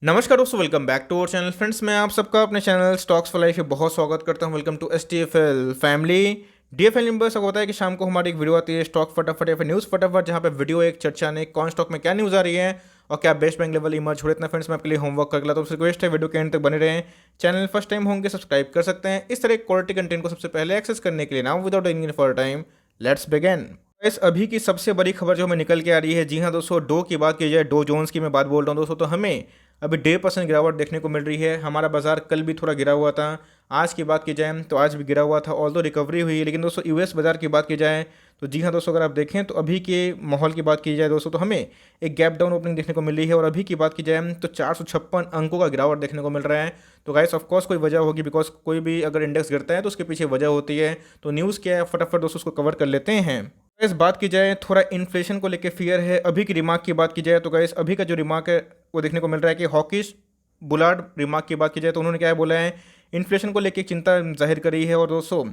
नमस्कार दोस्तों, welcome back to our channel. Friends, मैं आप सबका अपने चैनल स्टॉक्स फॉर लाइफ में बहुत स्वागत करता हूं। Welcome to STFL family. DFL members को होता है कि शाम को हमारी एक वीडियो आती है स्टॉक फटाफट या फिर न्यूज़ फटाफट, जहां पे वीडियो एक चर्चा ने कौन स्टॉक में क्या न्यूज़ आ रही है और क्या बेस्ट बैंक लेवल इमर्ज हो रहे हैं। फ्रेंड्स, मैं आपके लिए होमवर्क कर लाता हूं, रिक्वेस्ट है वीडियो के एंड तक बने रहें। चैनल फर्स्ट टाइम होंगे सब्सक्राइब कर सकते हैं। इस तरह क्वालिटी कंटेंट को सबसे पहले एक्सेस करने के लिए now without any for time let's begin. इस अभी की सबसे बड़ी खबर जो हमें निकल के आ रही है, जी हाँ दोस्तों, डो की बात की जाए, डो जोन्स की मैं बात बोल रहा हूँ दोस्तों, तो हमें अभी 1.5% गिरावट देखने को मिल रही है। हमारा बाजार कल भी थोड़ा गिरा हुआ था। आज की बात की जाए तो आज भी गिरा हुआ था, ऑल्दो रिकवरी हुई है। लेकिन दोस्तों यूएस बाजार की बात की जाए तो जी हाँ दोस्तों, अगर आप देखें तो अभी के माहौल की बात की जाए दोस्तों, तो हमें एक गैप डाउन ओपनिंग देखने को मिल रही है। और अभी की बात की जाए तो 456 अंकों का गिरावट देखने को मिल रहा है। तो गाइस ऑफकोर्स कोई वजह होगी, बिकॉज कोई भी अगर इंडेक्स गिरता है तो उसके पीछे वजह होती है। तो न्यूज़ क्या है, फटाफट दोस्तों उसको कवर कर लेते हैं। इस बात की जाए थोड़ा इन्फ्लेशन को लेकर फियर है। अभी की रिमार्क की बात की जाए तो गाइस अभी का जो रिमार्क है वो देखने को मिल रहा है कि हॉकिश बुलार्ड रिमार्क की बात की जाए तो उन्होंने क्या बोला है, इन्फ्लेशन को लेकर चिंता जाहिर करी है। और दोस्तों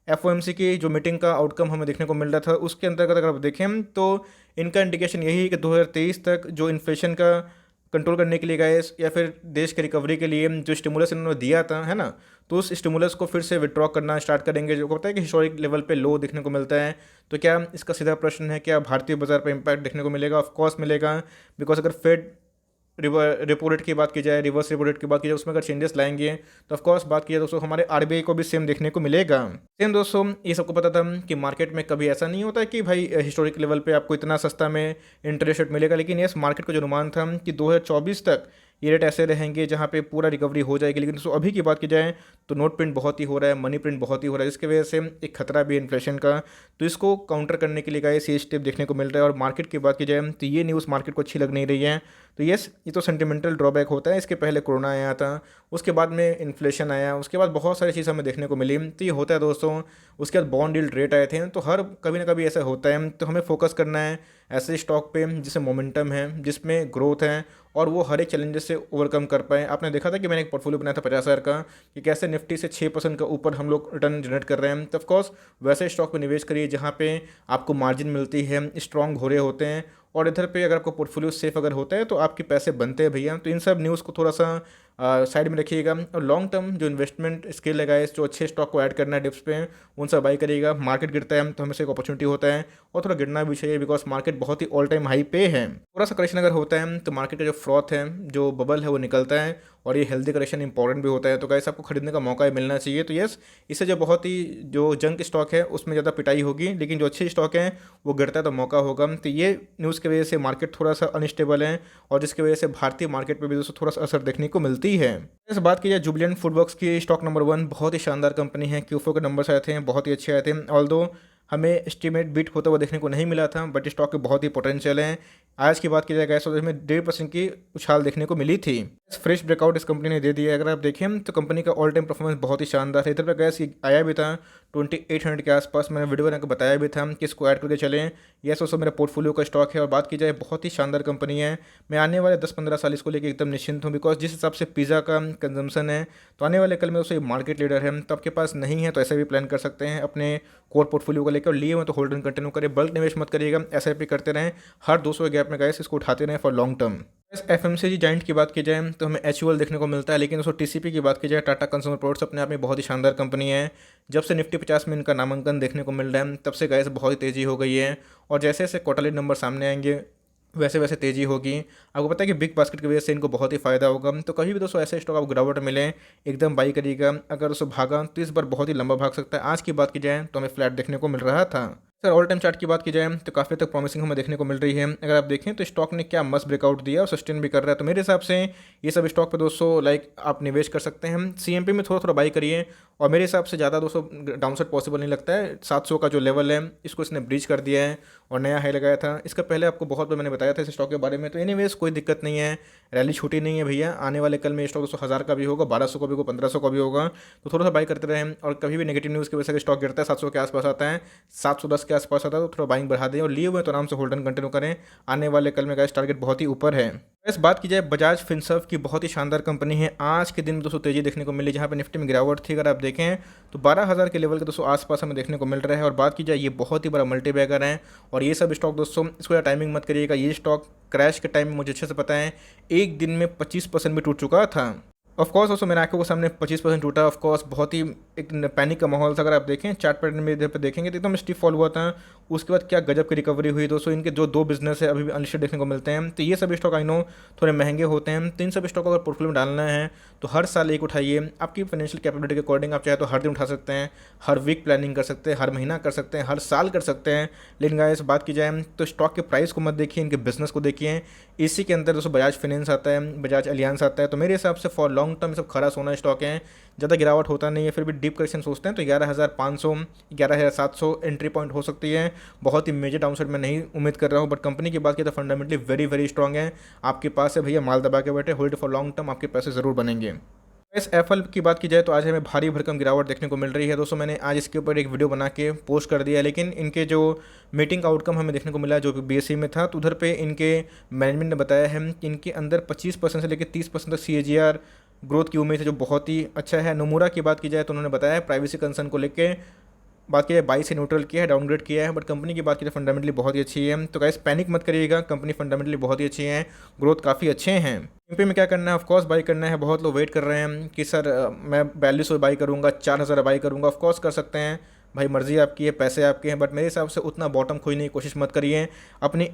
FOMC की जो मीटिंग का आउटकम हमें देखने को मिल रहा था, उसके अंतर्गत अगर आप देखें तो इनका इंडिकेशन यही है कि 2023 तक जो इन्फ्लेशन का कंट्रोल करने के लिए गए या फिर देश की रिकवरी के लिए जो स्टिमुलस इन्होंने दिया था, है ना, तो उस स्टिमुलस को फिर से विड्रॉ करना स्टार्ट करेंगे, जो पता है कि हिस्टोरिक लेवल पे लो देखने को मिलता है। तो क्या इसका सीधा प्रश्न है, क्या भारतीय बाजार पर इम्पैक्ट देखने को मिलेगा? ऑफ कोर्स मिलेगा, बिकॉज अगर फेड रेपो रेट की बात की जाए, रिवर्स रेपो रेट की बात की जाए, उसमें अगर चेंजेस लाएंगे तो ऑफकोर्स बात की जाए दोस्तों हमारे RBI को भी सेम देखने को मिलेगा। सेम दोस्तों, ये सबको पता था कि मार्केट में कभी ऐसा नहीं होता कि भाई हिस्टोरिक लेवल पे आपको इतना सस्ता में इंटरेस्ट रेट मिलेगा। लेकिन यस, मार्केट का जो अनुमान था कि 2024 तक ये रेट ऐसे रहेंगे जहाँ पे पूरा रिकवरी हो जाएगी। लेकिन दोस्तों अभी की बात की जाए तो नोट प्रिंट बहुत ही हो रहा है, मनी प्रिंट बहुत ही हो रहा है, जिसकी वजह से एक खतरा भी है इन्फ्लेशन का। तो इसको काउंटर करने के लिए गाइस ये स्टेप देखने को मिल रहा है। और मार्केट की बात की जाए तो ये न्यूज़ मार्केट को अच्छी लग नहीं रही है। तो यस, ये तो सेंटिमेंटल ड्रॉबैक होता है। इसके पहले कोरोना आया था, उसके बाद में इन्फ्लेशन आया, उसके बाद बहुत सारी चीज़ हमें देखने को मिली। तो ये होता है दोस्तों। उसके बाद बॉन्ड यील्ड रेट आए थे, तो हर कभी ना कभी ऐसा होता है। तो हमें फोकस करना है ऐसे स्टॉक पे जिसमें मोमेंटम है, जिसमें ग्रोथ है और वो हर एक चैलेंजेस से ओवरकम कर पाए। आपने देखा था कि मैंने एक पोर्टफोलियो बनाया था 50,000 का, कि कैसे निफ्टी से 6% का ऊपर हम लोग रिटर्न जनरेट कर रहे हैं। तो ऑफकोर्स वैसे स्टॉक पे निवेश करिए जहाँ पे आपको मार्जिन मिलती है, स्ट्रॉन्ग हो रहे होते हैं। और इधर पे अगर आपको पोर्टफोलियो सेफ अगर होता है तो आपके पैसे बनते हैं भैया। तो इन सब न्यूज़ को थोड़ा सा साइड में रखिएगा और लॉन्ग टर्म जो इन्वेस्टमेंट स्किल है गाइस, जो अच्छे स्टॉक को ऐड करना है डिप्स पे, उन सब बाई करिएगा। मार्केट गिरता है तो हमेशा एक अपॉर्चुनिटी होता है और थोड़ा गिरना भी चाहिए, बिकॉज मार्केट बहुत ही ऑल टाइम हाई पे है। थोड़ा सा करेक्शन अगर होता है तो मार्केट का जो फ्रॉथ है, जो बबल है, वो निकलता है और ये हेल्दी करेक्शन इंपॉर्टेंट भी होता है। तो गाइस आपको खरीदने का मौका मिलना चाहिए। तो यस, इससे जो बहुत ही जो जंक स्टॉक है उसमें ज़्यादा पिटाई होगी, लेकिन जो अच्छे स्टॉक हैं वो गिरता है तो मौका होगा। तो ये न्यूज़ की वजह से मार्केट थोड़ा सा अनस्टेबल है और जिसकी वजह से भारतीय मार्केट पर भी दोस्तों थोड़ा सा असर देखने को मिलती है। इस बात की जाए जुबिलेंट फूडवर्क्स की, स्टॉक नंबर 1, बहुत ही शानदार कंपनी है। Q4 के नंबर्स आए थे, बहुत ही अच्छे आए थे। ऑल्दो हमें एस्टीमेट बीट होता हुआ देखने को नहीं मिला था, बट स्टॉक के बहुत ही पोटेंशियल है। आज की बात की जाए गैस में 1.5% की उछाल देखने को मिली थी। फ्रेश ब्रेकआउट इस कंपनी ने दे दिया है। अगर आप देखें तो कंपनी का ऑल टाइम परफॉर्मेंस बहुत ही शानदार है। इधर पर गैस आया भी था 2800 के आसपास। मैंने वीडियो बना के बताया भी था कि इसको ऐड करके चलें। यस दोस्तों, मेरा पोर्टफोलियो का स्टॉक है और बात की जाए बहुत ही शानदार कंपनी है। मैं आने वाले 10-15 साल इसको लेकर एकदम निश्चिंत हूँ, बिकॉज जिस हिसाब से पिज़्ज़ा का कंजम्पशन है तो आने वाले कल में दोस्तों ये मार्केट लीडर है। तो आपके पास नहीं है तो ऐसे भी प्लान कर सकते हैं अपने कोर पोर्टफोलियो को लेकर। और लिए हुए तो होल्ड एंड कंटिन्यू करें, बल्क निवेश मत करिएगा, SIP करते रहें, हर 200 के गैप में गैस इसको उठाते रहें for long term. FMCG giant की बात की जाए तो हमें HUL देखने को मिलता है। लेकिन दोस्तों TCP की बात की जाए, टाटा कंज्यूमर प्रोडक्ट्स अपने आप में बहुत ही शानदार कंपनी है। जब से निफ्टी 50 में इनका नामांकन देखने को मिल रहा है तब से गैस बहुत ही तेज़ी हो गई है। और जैसे जैसे क्वार्टरली नंबर सामने आएंगे वैसे वैसे तेज़ी होगी। आपको पता है कि बिग बास्केट की वजह से इनको बहुत ही फायदा होगा। तो कभी भी दोस्तों ऐसे स्टॉक आपको गिरावट मिले एकदम बाई करिएगा। अगर दोस्तों भागा तो इस बार बहुत ही लंबा भाग सकता है। आज की बात की जाए तो हमें फ्लैट देखने को मिल रहा था। सर ऑल टाइम चार्ट की बात की जाए तो काफ़ी तक प्रॉमिसिंग हमें देखने को मिल रही है। अगर आप देखें तो स्टॉक ने क्या मस्त ब्रेकआउट दिया और सस्टेन भी कर रहा है। तो मेरे हिसाब से ये सब स्टॉक पे दोस्तों आप निवेश कर सकते हैं। CMP में थोड़ा थोड़ा बाई करिए और मेरे हिसाब से ज़्यादा दोस्तों डाउनसाइड पॉसिबल नहीं लगता है। 700 का जो लेवल है इसको इसने ब्रीच कर दिया है और नया हाई लगाया था। इसका पहले आपको बहुत बार मैंने बताया था इस स्टॉक के बारे में। तो एनीवेज कोई दिक्कत नहीं है, रैली छूटी नहीं है भैया। आने वाले कल में स्टॉक 1000 का भी होगा, 1200 का भी होगा, 1500 का भी होगा। तो थोड़ा सा बाई करते रहें और कभी भी नेगेटिव न्यूज़ की वजह से स्टॉक गिरता है 700 के आसपास आता है, 710 के आसपास आता है तो थोड़ा बाइंग बढ़ा दें, और लिए हुए तो आराम से होल्ड एंड कंटिन्यू करें। आने वाले कल में गाइस टारगेट बहुत ही ऊपर है। इस बात की जाए बजाज फिनसर्व की, बहुत ही शानदार कंपनी है। आज के दिन में दोस्तों तेजी देखने को मिली, जहां पे निफ्टी में गिरावट थी अगर आप देखें तो 12,000 के लेवल के दोस्तों आसपास हमें देखने को मिल रहा है। और बात की जाए ये बहुत ही बड़ा मल्टीबैगर है, और ये सब स्टॉक दोस्तों इसको टाइमिंग मत करिएगा। ये स्टॉक क्रैश के टाइम में मुझे अच्छे से पता है एक दिन में 25% भी टूट चुका था। ऑफकोर्स दोस्तों मेरे आंखों के सामने 25% टूटा। ऑफकोर्स बहुत ही एक पैनिक का माहौल था। अगर आप देखें चार्ट पैटर्न में इधर पे देखेंगे तो एकदम स्टिफ फॉल हुआ था। उसके बाद क्या गजब की रिकवरी हुई दोस्तों। इनके जो दो बिजनेस है अभी भी अनलिस्टेड देखने को मिलते हैं, तो ये सब स्टॉक आई नो थोड़े महंगे होते हैं। तो इन सब स्टॉक अगर पोर्टफोलियो में डालना है तो हर साल एक उठाइए। आपकी फाइनेंशियल कैपेबिलिटी के अकॉर्डिंग आप चाहे तो हर दिन उठा सकते हैं, हर वीक प्लानिंग कर सकते हैं, हर महीना कर सकते हैं, हर साल कर सकते हैं। लेकिन गाइस बात की जाए तो स्टॉक के प्राइस को मत देखिए, इनके बिजनेस को देखिए। इसी के अंदर दोस्तों बजाज फाइनेंस आता है, बजाज एलियांस आता है। तो मेरे हिसाब से फॉर लॉन्ग टर्म सब खरा सोना स्टॉक है। ज़्यादा गिरावट होता नहीं है, फिर भी डीप करेक्शन सोचते हैं तो 11,500 11,700 एंट्री पॉइंट हो सकती है। बहुत ही मेजर डाउनसाइड मैं नहीं उम्मीद कर रहा हूँ, बट कंपनी की बात की तो फंडामेंटली वेरी वेरी स्ट्रॉग है। आपके पास है भैया, माल दबा के बैठे, होल्ड फॉर लॉन्ग टर्म, आपके पैसे ज़रूर बनेंगे। इस एप्पल की बात की जाए तो आज हमें भारी भरकम गिरावट देखने को मिल रही है दोस्तों। मैंने आज इसके ऊपर एक वीडियो बना के पोस्ट कर दिया है, लेकिन इनके जो मीटिंग का आउटकम हमें देखने को मिला जो बीएसई में था, तो उधर पे इनके मैनेजमेंट ने बताया है कि इनके अंदर 25% से लेकर 30% तक CAGR ग्रोथ की उम्मीद है, जो बहुत ही अच्छा है। नोमुरा की बात की जाए तो उन्होंने बताया है प्राइवेसी कंसर्न को लेकर बात की जाए 22 से न्यूट्रल किया है, डाउनग्रेड किया है। बट कंपनी की बात की जाए फंडामेंटली बहुत ही अच्छी है। तो गाइस पैनिक मत करिएगा, कंपनी फंडामेंटली बहुत ही अच्छी है, ग्रोथ काफ़ी अच्छे हैं। एमपी में क्या करना है, ऑफकोर्स बाई करना है। बहुत लोग वेट कर रहे हैं कि सर मैं 4200 बाई करूँगा, 4,000 बाई करूँगा। ऑफकोर्स कर सकते हैं भाई, मर्जी आपकी है, पैसे आपके हैं, बट मेरे हिसाब से उतना बॉटम खोजने की कोशिश मत करिए। अपनी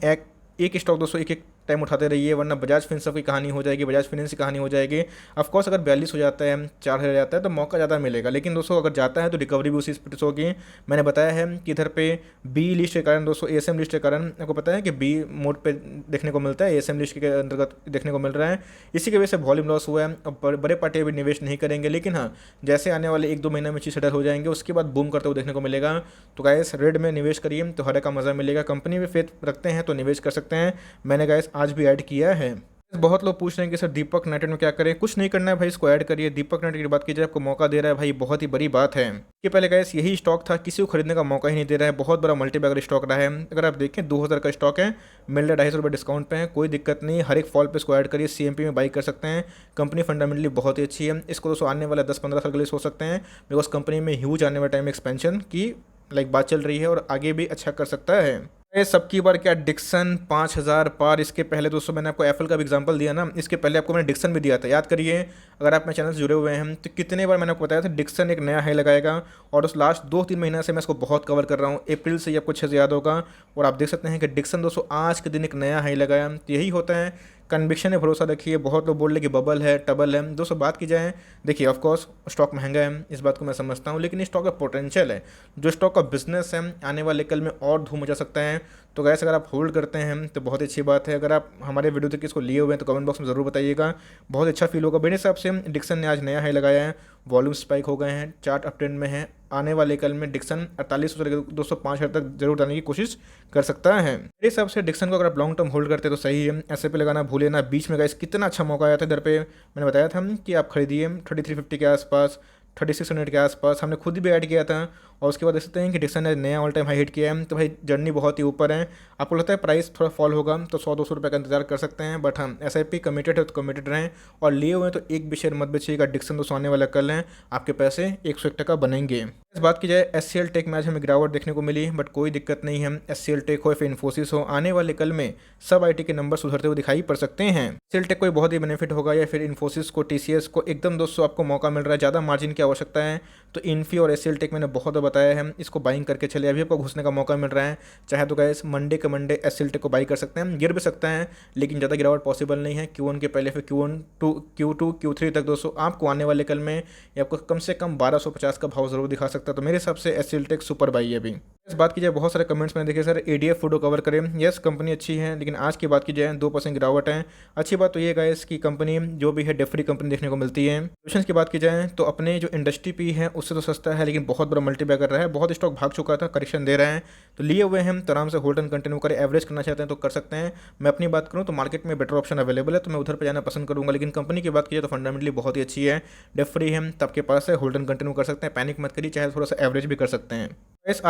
एक स्टॉक दोस्तों एक टाइम उठाते रहिए, वरना बजाज फिनसर्व की कहानी हो जाएगी, बजाज फाइनेंस की कहानी हो जाएगी। ऑफकोर्स अगर 42 हो जाता है, 4,000 जाता है तो मौका ज़्यादा मिलेगा, लेकिन दोस्तों अगर जाता है तो रिकवरी भी उसी स्पीड से होगी। मैंने बताया है कि इधर पे बी लिस्ट के कारण दोस्तों, ASM लिस्ट के कारण आपको पता है कि बी मोड पे देखने को मिलता है, ASM लिस्ट के अंतर्गत देखने को मिल रहा है। इसी की वजह से वॉल्यूम लॉस हुआ है। अब बड़े पार्टी अभी निवेश नहीं करेंगे, लेकिन हाँ जैसे आने वाले 1-2 महीने में चीज़ सेटल हो जाएंगे उसके बाद बूम करते हुए देखने को मिलेगा। तो गाइस रेड में निवेश करिए तो हर का मज़ा मिलेगा। कंपनी में फेथ रखते हैं तो निवेश कर सकते हैं। मैंने गाइस आज भी ऐड किया है। बहुत लोग पूछ रहे हैं कि सर दीपक नाइट्रेट में क्या करें। कुछ नहीं करना है भाई, इसको ऐड करिए। दीपक नाइट्रेट की बात की जाए आपको मौका दे रहा है भाई, बहुत ही बड़ी बात है। कि पहले गाइस यही स्टॉक था, किसी को खरीदने का मौका ही नहीं दे रहा है। बहुत बड़ा मल्टीबैगर स्टॉक रहा है। अगर आप देखें 2,000 का स्टॉक है, मिल रहा है 250 रुपये डिस्काउंट पे है, कोई दिक्कत नहीं। हर एक फॉल पे इसको ऐड करिए, CMP में बाई कर सकते हैं। कंपनी फंडामेंटली बहुत ही अच्छी है। इसको दोस्तों आने वाला 10-15 साल के लिए सोच सकते हैं, बिकॉज कंपनी में ह्यूज आने वाले टाइम एक्सपेंशन की बात चल रही है और आगे भी अच्छा कर सकता है। ये सबकी बार क्या डिक्सन 5,000 पार। इसके पहले दोस्तों मैंने आपको एप्पल का भी एग्जांपल दिया ना, इसके पहले आपको मैंने डिक्सन भी दिया था, याद करिए। अगर आप मेरे चैनल से जुड़े हुए हैं तो कितने बार मैंने आपको बताया था डिक्सन एक नया हाई लगाएगा, और उस लास्ट 2-3 महीना से मैं इसको बहुत कवर कर रहा हूँ। अप्रैल से ही आपको अच्छे से याद होगा। और आप देख सकते हैं कि डिक्सन दोस्तों आज के दिन एक नया हाई लगाया। तो यही होता है, कन्विक्शन है, भरोसा रखिए। बहुत लोग बोल रहे कि बबल है, टबल है। दोस्तों बात की जाए, देखिए ऑफकोर्स स्टॉक महंगा है, इस बात को मैं समझता हूँ, लेकिन इस स्टॉक का पोटेंशियल है। जो स्टॉक का बिजनेस है आने वाले कल में और धूम मचा सकता है। तो गैस अगर आप होल्ड करते हैं तो बहुत अच्छी बात है। अगर आप हमारे वीडियो तक इसको लिए हुए हैं तो कमेंट बॉक्स में ज़रूर बताइएगा, बहुत अच्छा फील होगा। मेरे हिसाब से डिक्सन ने आज नया हाई लगाया है, वॉल्यूम स्पाइक हो गए हैं, चार्ट अप ट्रेंड में है। आने वाले कल में डिक्सन 4800 से 205,000 तक जरूर डालने की कोशिश कर सकता है। मेरे हिसाब से डिक्सन को अगर आप लॉन्ग टर्म होल्ड करते हैं तो सही है। ऐसे पे लगाना भूले ना। बीच में गाइस कितना अच्छा मौका आया था इधर पे, मैंने बताया था कि आप खरीदिए 3350 के आसपास, 3600 के आसपास हमने खुद भी ऐड किया था। और उसके बाद देख सकते हैं कि डिक्सन ने नया ऑल टाइम हाई हिट किया है। तो भाई जर्नी बहुत ही ऊपर है। आपको लगता है प्राइस थोड़ा फॉल होगा तो 100-200 रुपये का इंतजार कर सकते हैं, बट हम SIP कमिटेड है तो कमिटेड रहें। और लिए हुए हैं तो एक भी शेयर मत बेचिएगा। डिक्सन दोस्तों आने वाला कल है, आपके पैसे 101 बनेंगे। इस बात की जाए SCL टेक में आज हमें गिरावट देखने को मिली, बट कोई दिक्कत नहीं है। SCL टेक हो या फिर इन्फोसिस हो, आने वाले कल में सब IT के नंबर सुधरते हुए दिखाई पड़ सकते हैं। SCL टेक को बहुत ही बेनिफिट होगा, या फिर इन्फोसिस को, TCS को एकदम दोस्तों आपको मौका मिल रहा है। ज़्यादा मार्जिन की आवश्यकता है तो इन्फी और SCL टेक मैंने बहुत बताया है, इसको बाइंग करके चले। अभी आपको घुसने का मौका मिल रहा है। चाहे तो गाइस मंडे के मंडे SCL टेक को बाई कर सकते हैं, गिर भी सकता है लेकिन ज़्यादा गिरावट पॉसिबल नहीं है। Q1 के पहले फिर Q2 Q3 तक दोस्तों आपको आने वाले कल में ये आपको कम से कम 1250 का भाव जरूर दिखा सकता है। तो मेरे हिसाब से SCL टेक सुपर बाई है अभी। इस बात की जाए बहुत सारे कमेंट्स मैंने देखे, सर ADF फूडो कवर करें। यस कंपनी अच्छी है, लेकिन आज की बात की जाए 2% गिरावट है। अच्छी बात तो ये गाइस कि कंपनी जो भी है डेट फ्री कंपनी देखने को मिलती है। वैल्यूएशन की बात की जाए तो अपने जो इंडस्ट्री पी है उससे तो सस्ता है, लेकिन बहुत बड़ा मल्टीबैगर रहा है। बहुत स्टॉक भाग चुका था, करेक्शन दे रहे हैं तो लिए हुए हैं तो आराम से होल्ड एंड कंटिन्यू करें। एवरेज करना चाहते हैं तो कर सकते हैं। मैं अपनी बात करूँ तो मार्केट में बेटर ऑप्शन अवेलेबल है तो मैं उधर पर जाना पसंद करूँगा। लेकिन कंपनी की बात की जाए तो फंडामेंटली बहुत ही अच्छी है, डेट फ्री है तो आपके पास है, होल्ड एंड कंटिन्यू कर सकते हैं। पैनिक मत करिए, चाहे थोड़ा सा एवरेज भी कर सकते हैं। गाइस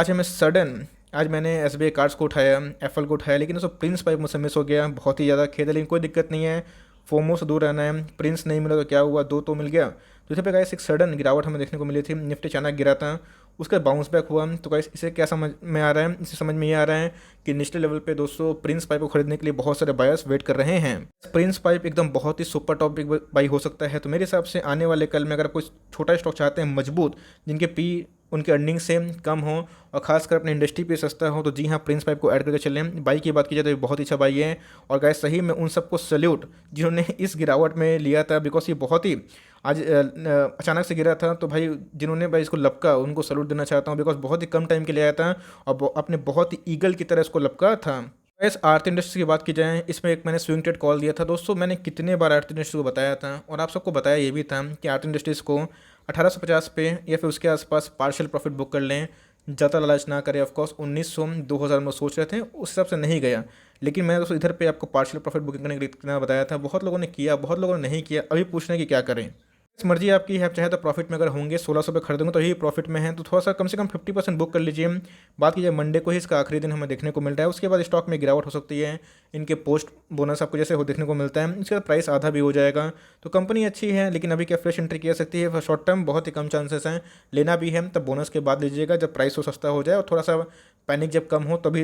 आज मैंने एसबीआई कार्ड्स को उठाया, एप्पल को उठाया, लेकिन उसको प्रिंस पाइप मुझसे मिस हो गया। बहुत ही ज़्यादा खेद है, लेकिन कोई दिक्कत नहीं है। फोमो से दूर रहना है। प्रिंस नहीं मिला तो क्या हुआ, दो तो मिल गया। तो इसे पे गाइस एक सडन गिरावट हमें देखने को मिली थी। निफ्टी अचानक गिरा था, उसका बाउंस बैक हुआ। तो गाइस इसे क्या समझ में आ रहा है, इसे समझ में ये आ रहा है कि निचले लेवल पे दोस्तों प्रिंस पाइप को खरीदने के लिए बहुत सारे बायर्स वेट कर रहे हैं। प्रिंस पाइप एकदम बहुत ही सुपर टॉप बिग बाई हो सकता है। तो मेरे हिसाब से आने वाले कल में अगर आप कोई छोटा स्टॉक चाहते हैं मजबूत, जिनके पी उनके अर्निंग से कम हो और खासकर अपने इंडस्ट्री पे सस्ता हो, तो जी हाँ, प्रिंस पाइप को ऐड करके चलें। बाई की बात की जाए तो ये बहुत ही अच्छा बाई है। और गाइस सही में उन सबको सैल्यूट जिन्होंने इस गिरावट में लिया था, बिकॉज ये बहुत ही आज अचानक से गिरा था। तो भाई जिन्होंने भाई इसको लपका, उनको सैल्यूट देना चाहता हूँ, बिकॉज बहुत ही कम टाइम के लिए आया था और अपने बहुत ही ईगल की तरह इसको लपका था। इस आरती इंडस्ट्री की बात की जाए, इसमें एक मैंने स्विंग ट्रेड कॉल दिया था दोस्तों। मैंने कितने बार आरती इंडस्ट्री को बताया था और आप सबको बताया ये भी था कि आरती इंडस्ट्रीज़ को 1850 पे या फिर उसके आसपास पार्शियल प्रॉफिट बुक कर लें, ज़्यादा लालच ना करें। ऑफकोर्स 1900 2000 में सोच रहे थे, उस हिसाब से नहीं गया। लेकिन मैंने दोस्तों इधर पे आपको पार्शियल प्रॉफिट बुकिंग करने के लिए कितना बताया था। बहुत लोगों ने किया, बहुत लोगों ने नहीं किया। अभी पूछ रहे हैं कि क्या करें। इस मर्जी आपकी है, आप चाहे तो प्रॉफिट में अगर होंगे 1600 पे खरीदेंगे तो यही प्रॉफिट में है, तो थोड़ा सा कम से कम 50% बुक कर लीजिए। बात कीजिए मंडे को ही इसका आखिरी दिन हमें देखने को मिल रहा है। उसके बाद स्टॉक में गिरावट हो सकती है, इनके पोस्ट बोनस आपको जैसे हो देखने को मिलता है, इसका प्राइस आधा भी हो जाएगा। तो कंपनी अच्छी है, लेकिन अभी क्या फ्रेश एंट्री की जा सकती है शॉर्ट टर्म, बहुत ही कम चांसेस हैं। लेना भी है तब बोनस के बाद लीजिएगा, जब प्राइस हो सस्ता हो जाए और थोड़ा सा पैनिक जब कम हो तभी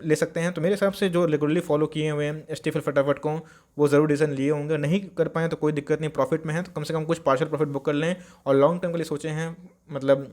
ले सकते हैं। तो मेरे हिसाब से जो रेगुलरली फॉलो किए हुए हैं एसटीएफएल फटाफट को, वो ज़रूर डिसीजन लिए होंगे। नहीं कर पाए तो कोई दिक्कत नहीं, प्रॉफिट में है तो कम से कम कुछ पार्शियल प्रॉफिट बुक कर लें। और लॉन्ग टर्म के लिए सोचे हैं, मतलब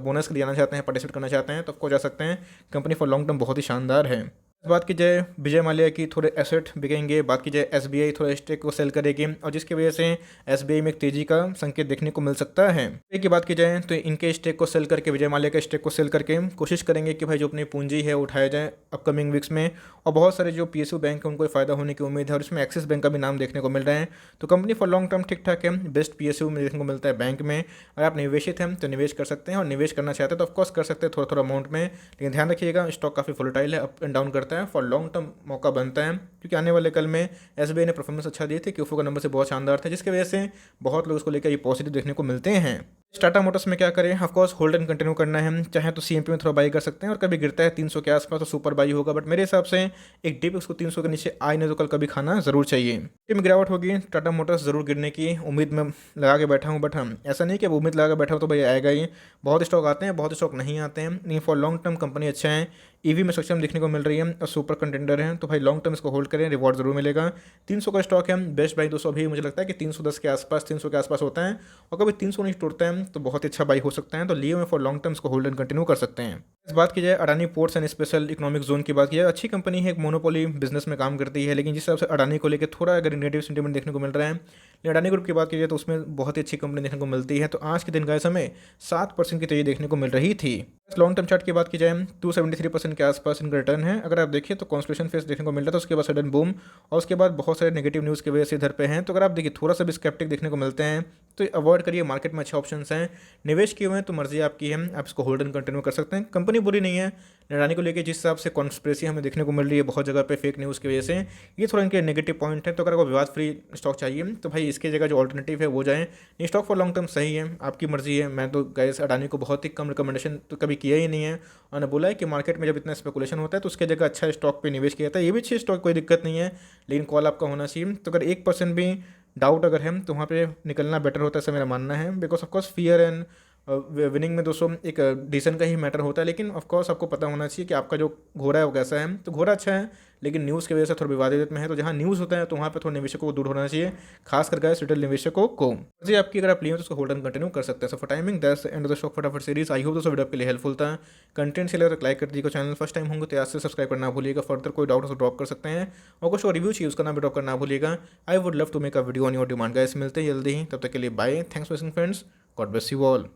बोनस के लिए जाना चाहते हैं, पार्टिसिपेट करना चाहते हैं, तो आपको जा सकते हैं। कंपनी फॉर लॉन्ग टर्म बहुत ही शानदार है। बात की जाए विजय माल्या की, थोड़े एसेट बिकेंगे। बात की जाए एसबीआई थोड़ा स्टेक को सेल करेगी और जिसकी वजह से एसबीआई में एक तेजी का संकेत देखने को मिल सकता है। एक की बात की जाए तो इनके स्टेक को सेल करके, विजय माल्या के स्टेक को सेल करके कोशिश करेंगे कि भाई जो अपनी पूंजी है उठाया जाए अपकमिंग वीक्स में। और बहुत सारे जो पीएसयू बैंक है उनको फ़ायदा होने की उम्मीद है, और इसमें एक्सिस बैंक का भी नाम देखने को मिल रहा है। तो कंपनी फॉर लॉन्ग टर्म ठीक ठाक है, बेस्ट पीएसयू में देखने को मिलता है बैंक में। अगर आप निवेशित हैं तो निवेश कर सकते हैं, और निवेश करना चाहते हैं तो ऑफकोर्स कर सकते हैं थोड़ा थोड़ा अमाउंट में। लेकिन ध्यान रखिएगा स्टॉक काफ़ी वोलेटाइल है, अप एंड डाउन करता है। फॉर लॉन्ग टर्म मौका बनता है, क्योंकि आने वाले कल में एसबीआई ने परफॉर्मेंस अच्छा दिए थे, क्यूफो का नंबर से बहुत शानदार थे, जिसकी वजह से बहुत लोग उसको लेकर ये पॉजिटिव देखने को मिलते हैं। टाटा मोटर्स में क्या करें, ऑफकोर्स होल्ड एंड कंटिन्यू करना है। चाहे तो सीएमपी में थोड़ा बाई कर सकते हैं, और कभी गिरता है 300 के आसपास तो सुपर बाई होगा। बट मेरे हिसाब से एक डिप उसको 300 के नीचे आए नहीं तो कल कभी खाना जरूर चाहिए। में गिरावट होगी, टाटा मोटर्स जरूर गिरने की उम्मीद में लगा के बैठा हूँ। बट हम ऐसा नहीं कि अब उम्मीद लगा के बैठा हूँ तो भाई आएगा ही। बहुत स्टॉक आते हैं, बहुत स्टॉक नहीं आते हैं। नहीं, फॉर लॉन्ग टर्म कंपनी अच्छा है, ईवी में सक्षम देखने को मिल रही है और सुपर कंटेंडर है। तो भाई लॉन्ग टर्म इसको होल्ड करें, रिवॉर्ड जरूर मिलेगा। 300 का स्टॉक है, बेस्ट बाई 200 भी मुझे लगता है कि 310 के आसपास, 300 के आसपास होता है। और कभी 300 नहीं टूटता है तो बहुत अच्छा बाई हो सकता है। तो लिए हुए फॉर लॉन्ग टर्म इसको होल्ड एंड कंटिन्यू कर सकते हैं। इस बात की जाए Adani ports and special economic zone की बात की जाए, अच्छी कंपनी है, एक मोनोपोली बिजनेस में काम करती है। लेकिन जिस हिसाब से अडानी को लेकर थोड़ा अगर नेगेटिव सेंटीमेंट देखने को मिल रहा है, लेकिन अडानी ग्रुप की बात की जाए तो उसमें बहुत ही अच्छी कंपनी देखने को मिलती है। तो आज के दिन का समय 7% की तेजी देखने को मिल रही थी। लॉन्ग टर्म चार्ट की बात की जाए 273% के आसपास इनका रिटर्न है। अगर आप देखिए तो कॉन्स्पिरेशन फेस देखने को मिल रहा था, उसके बाद सडन बूम, और उसके बाद बहुत सारे नेगेटिव न्यूज़ की वजह से इधर पे हैं। तो अगर आप देखिए थोड़ा सा भी स्केप्टिक देखने को मिलते हैं तो अवॉइड करिए। मार्केट में अच्छे ऑप्शंस हैं, निवेश किए हुए हैं तो मर्जी आपकी है, आप इसको होल्ड एंड कंटिन्यू कर सकते हैं। कंपनी बुरी नहीं है। अडानी को लेकर जिस हिसाब से कॉन्स्पिरेसी हमें देखने को मिल रही है बहुत जगह पे फेक न्यूज़ की वजह से, ये थोड़ा इनके नेगेटिव पॉइंट है। तो अगर आपको विवाद फ्री स्टॉक चाहिए तो भाई इसकी जगह जो ऑल्टरनेटिव है वो जाएं। ये स्टॉक फॉर लॉन्ग टर्म सही है, आपकी मर्जी है। मैं तो गाइस अडानी को बहुत ही कम रिकमेंडेशन तो कभी किया ही नहीं है, और ने बोला है कि मार्केट में जब इतना स्पेकुलेशन होता है तो उसके जगह अच्छा स्टॉक पे निवेश किया जाता है। ये भी अच्छी स्टॉक, कोई दिक्कत नहीं है, लेकिन कॉल आपका होना चाहिए। तो अगर 1% भी डाउट अगर है तो वहाँ पे निकलना बेटर होता है, ऐसा मेरा मानना है। Because of course fear and winning में दोस्तों एक डिसीजन का ही मैटर होता है। लेकिन ऑफकोर्स आपको पता होना चाहिए कि आपका जो घोड़ा है वो कैसा है। तो घोड़ा अच्छा है, लेकिन न्यूज़ की वजह से थोड़ा विवादित में है। तो जहाँ न्यूज़ होता है तो वहाँ पे थोड़ा निवेशकों को दूर होना चाहिए, खास करके रिटेल निवेशकों को। जी आपकी अगर आप लिए तो उसको होल्ड एंड कंटिन्यू कर सकते हैं। So for timing that's end of the stock फटाफट सीरीज। आई होप दोस्तों वीडियो आपके लिए हेल्पफुल था। कंटेंट से लगा तो लाइक कर दीजिएगा, चैनल फर्स्ट टाइम होंगे तो आज से सब्सक्राइब करना भूलिएगा। फर्दर कोई डाउट हो तो ड्रॉप कर सकते हैं, और कुछ और रिव्यू चाहिए उसका नाम भी ड्रॉप करना भूलिएगा। I would love to make a video on your demand guys. मिलते हैं जल्दी ही, तब तक के लिए bye. Thanks for watching friends, God bless you all.